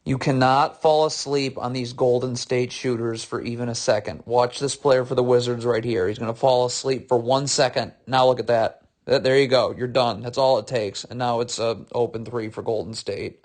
You cannot fall asleep on these Golden State shooters for even a second. Watch this player for the Wizards right here. He's going to fall asleep for 1 second. Now look at that. There you go. You're done. That's all it takes. And now it's an open three for Golden State.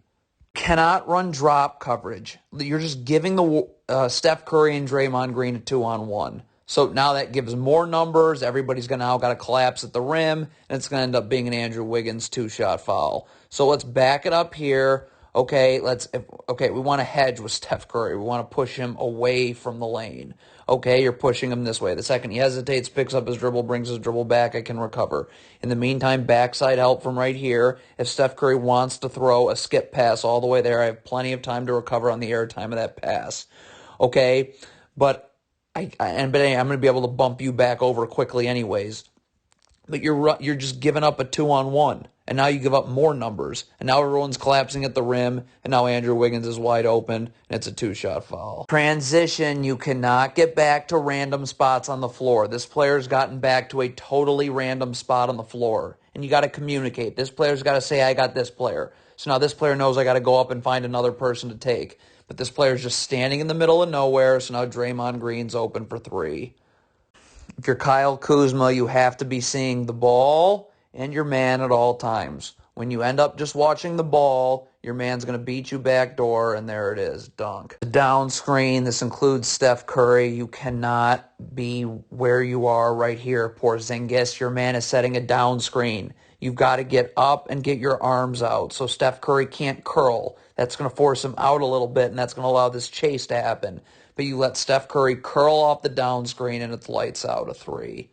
Cannot run drop coverage. You're just giving the Steph Curry and Draymond Green a 2-on-1. So now that gives more numbers. Everybody's now got to collapse at the rim, and it's going to end up being an Andrew Wiggins 2-shot foul. So let's back it up here. Okay, we want to hedge with Steph Curry. We want to push him away from the lane. Okay, you're pushing him this way. The second he hesitates, picks up his dribble, brings his dribble back, I can recover. In the meantime, backside help from right here. If Steph Curry wants to throw a skip pass all the way there, I have plenty of time to recover on the air time of that pass. Okay, but I'm going to be able to bump you back over quickly anyways. But you're just giving up a 2-on-1. And now you give up more numbers. And now everyone's collapsing at the rim. And now Andrew Wiggins is wide open. And it's a 2-shot foul. Transition, you cannot get back to random spots on the floor. This player's gotten back to a totally random spot on the floor. And you got to communicate. This player's got to say, I got this player. So now this player knows I got to go up and find another person to take. But this player's just standing in the middle of nowhere. So now Draymond Green's open for 3. If you're Kyle Kuzma, you have to be seeing the ball and your man at all times. When you end up just watching the ball, your man's going to beat you backdoor, and there it is, dunk. The down screen, this includes Steph Curry. You cannot be where you are right here, Porzingis. Your man is setting a down screen. You've got to get up and get your arms out so Steph Curry can't curl. That's going to force him out a little bit, and that's going to allow this chase to happen. But you let Steph Curry curl off the down screen, and it's lights out, a 3.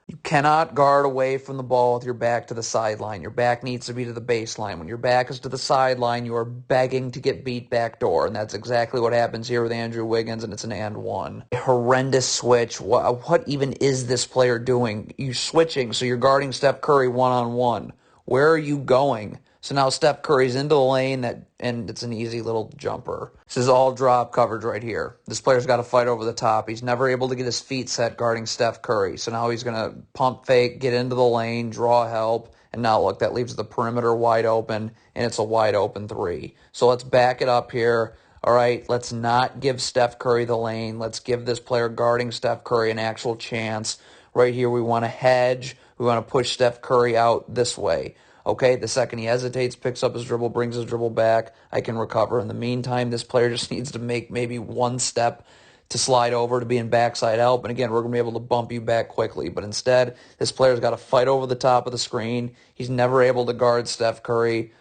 You cannot guard away from the ball with your back to the sideline. Your back needs to be to the baseline. When your back is to the sideline, you are begging to get beat backdoor, and that's exactly what happens here with Andrew Wiggins, and it's an and 1. A horrendous switch. What even is this player doing? You're switching, so you're guarding Steph Curry 1-on-1. Where are you going? So now Steph Curry's into the lane, and it's an easy little jumper. This is all drop coverage right here. This player's got to fight over the top. He's never able to get his feet set guarding Steph Curry. So now he's going to pump fake, get into the lane, draw help, and now look, that leaves the perimeter wide open, and it's a wide open 3. So let's back it up here. All right, let's not give Steph Curry the lane. Let's give this player guarding Steph Curry an actual chance. Right here, we want to hedge. We want to push Steph Curry out this way. Okay, the second he hesitates, picks up his dribble, brings his dribble back, I can recover. In the meantime, this player just needs to make maybe one step to slide over to be in backside help. And again, we're going to be able to bump you back quickly. But instead, this player's got to fight over the top of the screen. He's never able to guard Steph Curry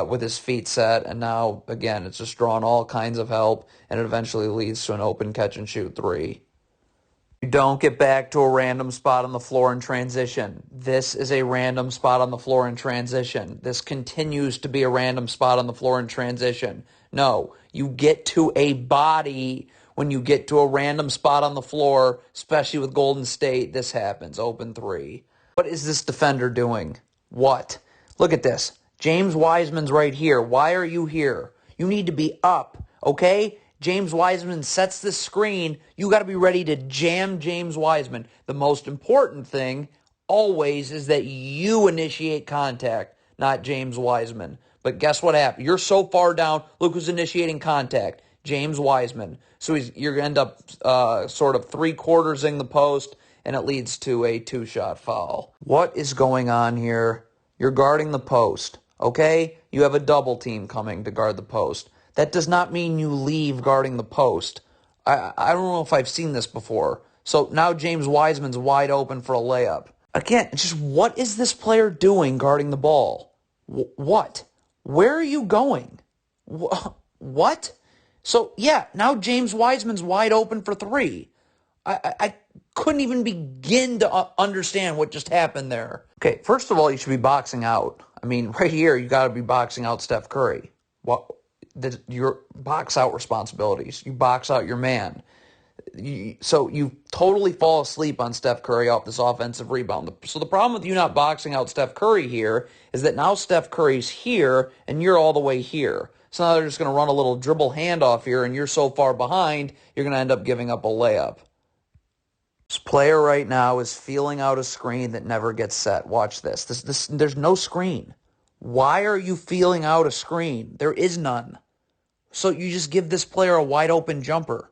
with his feet set. And now, again, it's just drawing all kinds of help, and it eventually leads to an open catch-and-shoot 3. You don't get back to a random spot on the floor in transition. This is a random spot on the floor in transition. This continues to be a random spot on the floor in transition. No, you get to a body when you get to a random spot on the floor, especially with Golden State. This happens, open 3. What is this defender doing? What? Look at this. James Wiseman's right here. Why are you here? You need to be up, okay? James Wiseman sets the screen. You got to be ready to jam James Wiseman. The most important thing always is that you initiate contact, not James Wiseman. But guess what happened? You're so far down. Look who's initiating contact. James Wiseman. So you're going to end up sort of 3/4ing the post, and it leads to a 2-shot foul. What is going on here? You're guarding the post, okay? You have a double team coming to guard the post. That does not mean you leave guarding the post. I don't know if I've seen this before. So now James Wiseman's wide open for a layup. Again, it's just what is this player doing guarding the ball? What? Where are you going? What? So, yeah, now James Wiseman's wide open for 3. I couldn't even begin to understand what just happened there. Okay, first of all, you should be boxing out. I mean, right here, you got to be boxing out Steph Curry. Your box out responsibilities. You box out your man. So you totally fall asleep on Steph Curry off this offensive rebound. So the problem with you not boxing out Steph Curry here is that now Steph Curry's here and you're all the way here. So now they're just going to run a little dribble handoff here, and you're so far behind, you're going to end up giving up a layup. This player right now is feeling out a screen that never gets set. Watch this. There's no screen. Why are you feeling out a screen? There is none. So you just give this player a wide open jumper.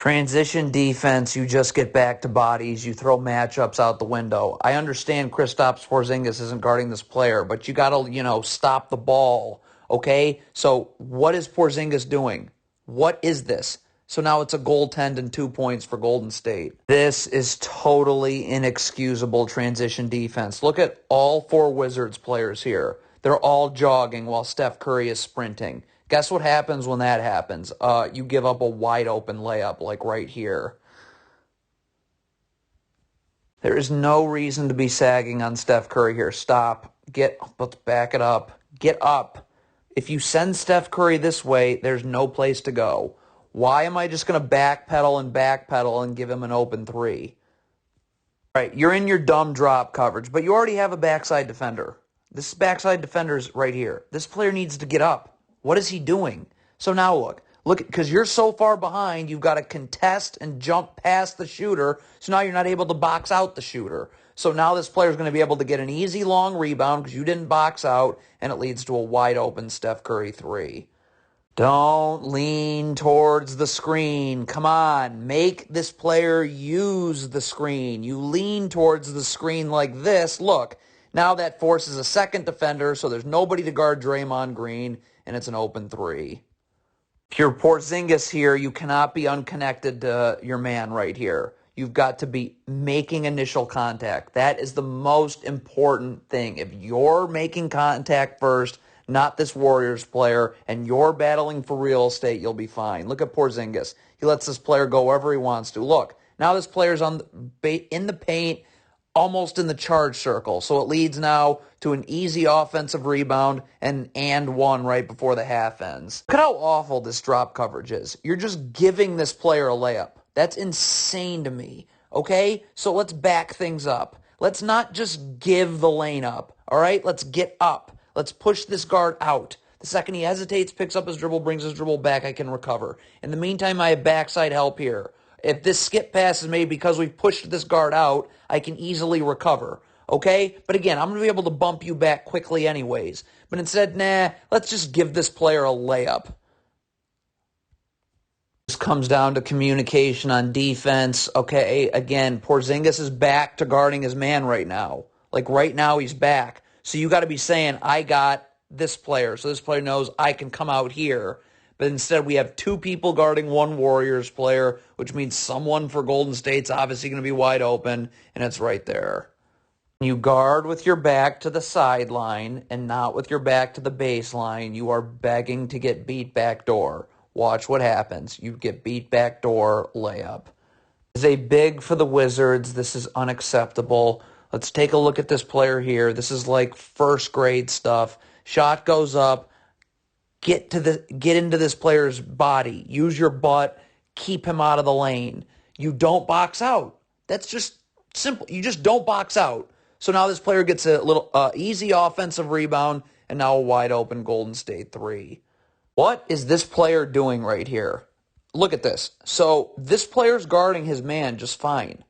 Transition defense, you just get back to bodies. You throw matchups out the window. I understand Kristaps Porzingis isn't guarding this player, but you got to, stop the ball, okay? So what is Porzingis doing? What is this? So now it's a goaltend and 2 points for Golden State. This is totally inexcusable transition defense. Look at all 4 Wizards players here. They're all jogging while Steph Curry is sprinting. Guess what happens when that happens? You give up a wide open layup like right here. There is no reason to be sagging on Steph Curry here. Stop. Let's back it up. Get up. If you send Steph Curry this way, there's no place to go. Why am I just going to backpedal and give him an open 3? All right, you're in your dumb drop coverage, but you already have a backside defender. This backside defender's right here. This player needs to get up. What is he doing? So now look, because you're so far behind, you've got to contest and jump past the shooter, so now you're not able to box out the shooter. So now this player's going to be able to get an easy long rebound because you didn't box out, and it leads to a wide open Steph Curry 3. Don't lean towards the screen. Come on, make this player use the screen. You lean towards the screen like this. Look, now that forces a second defender, so there's nobody to guard Draymond Green, and it's an open 3. If you're Porzingis here, you cannot be unconnected to your man right here. You've got to be making initial contact. That is the most important thing. If you're making contact first, not this Warriors player, and you're battling for real estate, you'll be fine. Look at Porzingis. He lets this player go wherever he wants to. Look, now this player's in the paint, almost in the charge circle. So it leads now to an easy offensive rebound and one right before the half ends. Look at how awful this drop coverage is. You're just giving this player a layup. That's insane to me. Okay? So let's back things up. Let's not just give the lane up. All right? Let's get up. Let's push this guard out. The second he hesitates, picks up his dribble, brings his dribble back, I can recover. In the meantime, I have backside help here. If this skip pass is made because we've pushed this guard out, I can easily recover. Okay? But again, I'm going to be able to bump you back quickly anyways. But instead, let's just give this player a layup. This comes down to communication on defense. Okay, again, Porzingis is back to guarding his man right now. Like right now, he's back. So you got to be saying, I got this player. So this player knows I can come out here. But instead, we have 2 people guarding 1 Warriors player, which means someone for Golden State's obviously going to be wide open, and it's right there. You guard with your back to the sideline and not with your back to the baseline. You are begging to get beat backdoor. Watch what happens. You get beat backdoor layup. This is a big for the Wizards. This is unacceptable. Let's take a look at this player here. This is like first grade stuff. Shot goes up. Get into this player's body. Use your butt. Keep him out of the lane. You don't box out. That's just simple. You just don't box out. So now this player gets a little easy offensive rebound and now a wide open Golden State 3. What is this player doing right here? Look at this. So this player's guarding his man just fine.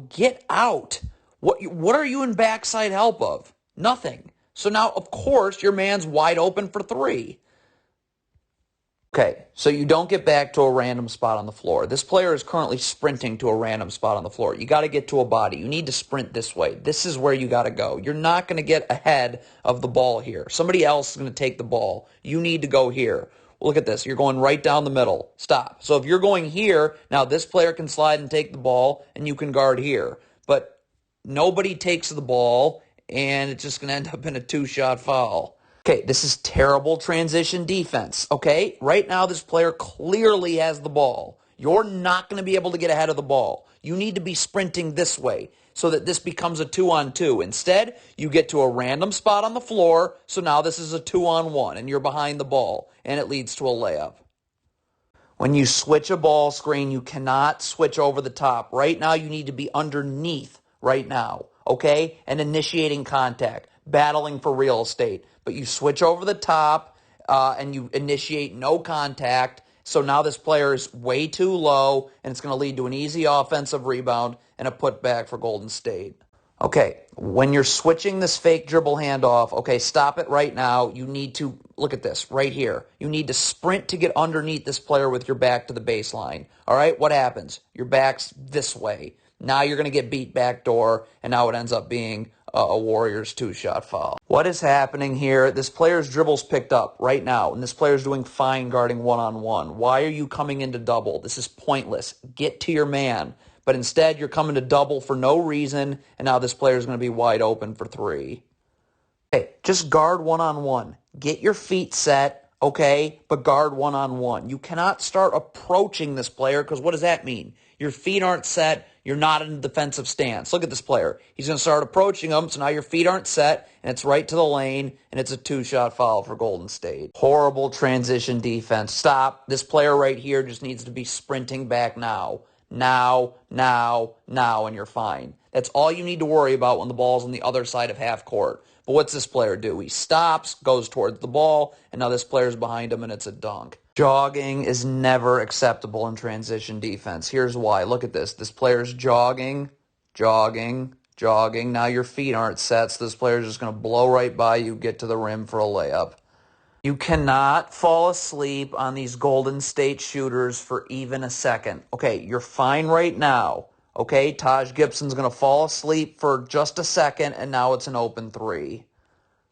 Get out. What are you in backside help of? Nothing. So now, of course, your man's wide open for 3. Okay, so you don't get back to a random spot on the floor. This player is currently sprinting to a random spot on the floor. You got to get to a body. You need to sprint this way. This is where you got to go. You're not going to get ahead of the ball here. Somebody else is going to take the ball. You need to go here. Look at this. You're going right down the middle. Stop. So if you're going here, now this player can slide and take the ball, and you can guard here. But nobody takes the ball, and it's just going to end up in a 2-shot foul. Okay, this is terrible transition defense, okay? Right now, this player clearly has the ball. You're not going to be able to get ahead of the ball. You need to be sprinting this way so that this becomes a 2-on-2. Instead, you get to a random spot on the floor, so now this is a 2-on-1, and you're behind the ball, and it leads to a layup. When you switch a ball screen, you cannot switch over the top. Right now, you need to be underneath right now, okay? And initiating contact, battling for real estate. But you switch over the top and you initiate no contact. So now this player is way too low, and it's going to lead to an easy offensive rebound and a putback for Golden State. Okay, when you're switching this fake dribble handoff, okay, stop it right now. You need to, look at this right here. You need to sprint to get underneath this player with your back to the baseline. All right, what happens? Your back's this way. Now you're going to get beat backdoor, and now it ends up being a Warriors two-shot foul. What is happening here? This player's dribble's picked up right now, and this player's doing fine guarding one-on-one. Why are you coming into double? This is pointless. Get to your man. But instead, you're coming to double for no reason, and now this player is going to be wide open for three. Okay, just guard one-on-one. Get your feet set, okay, but guard one-on-one. You cannot start approaching this player because what does that mean? Your feet aren't set. You're not in a defensive stance. Look at this player. He's going to start approaching him, so now your feet aren't set, and it's right to the lane, and it's a two-shot foul for Golden State. Horrible transition defense. Stop. This player right here just needs to be sprinting back now. Now, and you're fine. That's all you need to worry about when the ball's on the other side of half court. But what's this player do? He stops, goes towards the ball, and now this player's behind him, and it's a dunk. Jogging is never acceptable in transition defense. Here's why. Look at this. This player's jogging. Now your feet aren't set, so this player's just going to blow right by you, get to the rim for a layup. You cannot fall asleep on these Golden State shooters for even a second. Okay, you're fine right now. Okay, Taj Gibson's going to fall asleep for just a second, and now it's an open three.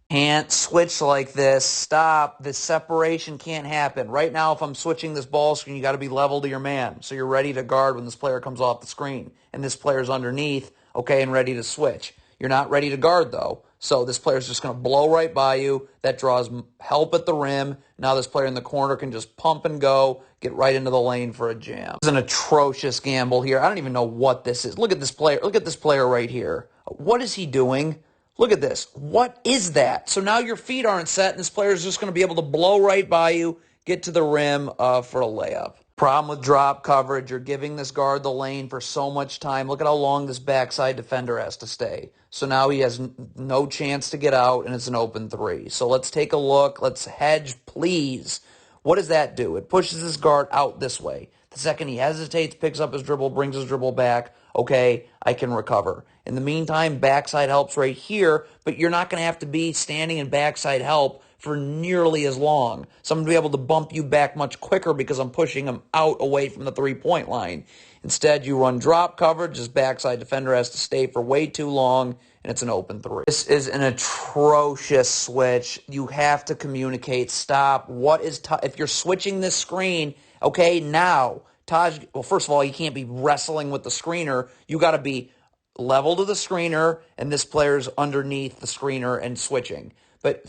Can't switch like this. Stop. This separation can't happen. Right now, if I'm switching this ball screen, you got to be level to your man, so you're ready to guard when this player comes off the screen, and this player's underneath, okay, and ready to switch. You're not ready to guard, though. So this player's just going to blow right by you. That draws help at the rim. Now this player in the corner can just pump and go, get right into the lane for a jam. This is an atrocious gamble here. I don't even know what this is. Look at this player. Look at this player right here. What is he doing? Look at this. What is that? So now your feet aren't set, and this player is just going to be able to blow right by you, get to the rim for a layup. Problem with drop coverage, you're giving this guard the lane for so much time. Look at how long this backside defender has to stay. So now he has no chance to get out, and it's an open three. So let's take a look. Let's hedge, please. What does that do? It pushes this guard out this way. The second he hesitates, picks up his dribble, brings his dribble back, okay, I can recover. In the meantime, backside help's right here, but you're not going to have to be standing in backside help for nearly as long. So I'm going to be able to bump you back much quicker because I'm pushing him out away from the three-point line. Instead, you run drop coverage. This backside defender has to stay for way too long, and it's an open three. This is an atrocious switch. You have to communicate. Stop. If you're switching this screen, okay, now, well, first of all, you can't be wrestling with the screener. You got to be level to the screener, and this player's underneath the screener and switching. But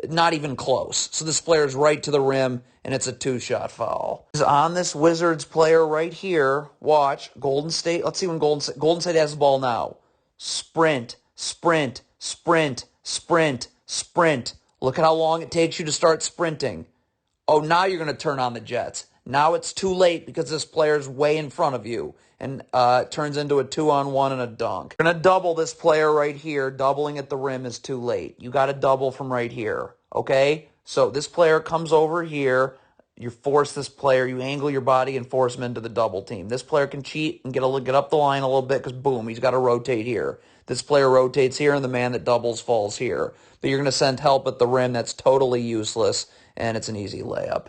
not even close. So this player's right to the rim, and it's a two-shot foul. On this Wizards player right here, watch, Golden State. Let's see when Golden State has the ball now. Sprint. Look at how long it takes you to start sprinting. Oh, now you're going to turn on the Jets. Now it's too late because this player's way in front of you, and it turns into a 2-on-1 and a dunk. You're going to double this player right here. Doubling at the rim is too late. You got to double from right here, okay? So this player comes over here. You force this player. You angle your body and force him into the double team. This player can cheat and get up the line a little bit because, boom, he's got to rotate here. This player rotates here, and the man that doubles falls here. But you're going to send help at the rim. That's totally useless, and it's an easy layup.